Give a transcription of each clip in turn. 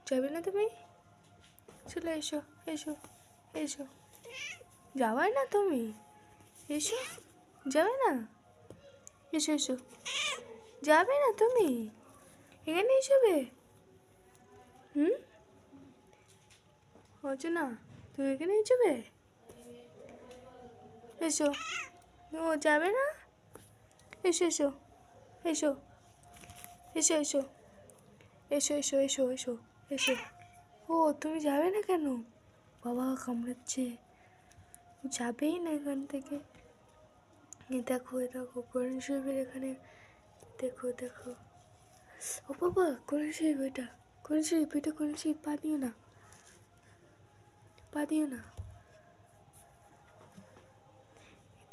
যাবে না তুমি? চলে এসো এসো এসো। যাবে না তুমি? এসো। যাবে না? এসো এসো। যাবে না তুমি? এখানে এসবে? হুম, অর্চনা তুমি এখানে এসবে? এসো। ও যাবে না? এসো এসো এসো এসো এসো এসো এসো এসো এসো এসো। ও তুমি যাবে না কেন? বাবা কামড়াচ্ছে, যাবেই না এখান থেকে। দেখো দেখো কোরআন শরীফের এখানে, দেখো দেখো। ও বাবা কোরআন শরীফ, এটা কোরআন শরীফ, এটা কোরআন শরীফ। পা দিও না, পা দিও না।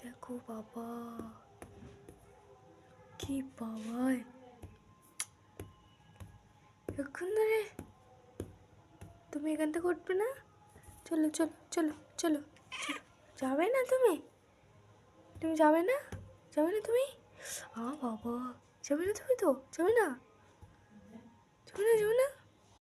দেখো বাবা কি বাবা, এখন ধরে তুমি এখান থেকে উঠবে না? চলো চলো চলো চলো চলো। যাবে না তুমি? তুমি যাবে না? যাবে না তুমি? বাবা যাবে না তুমি? তো যাবে না? যাবে না? যাবে না?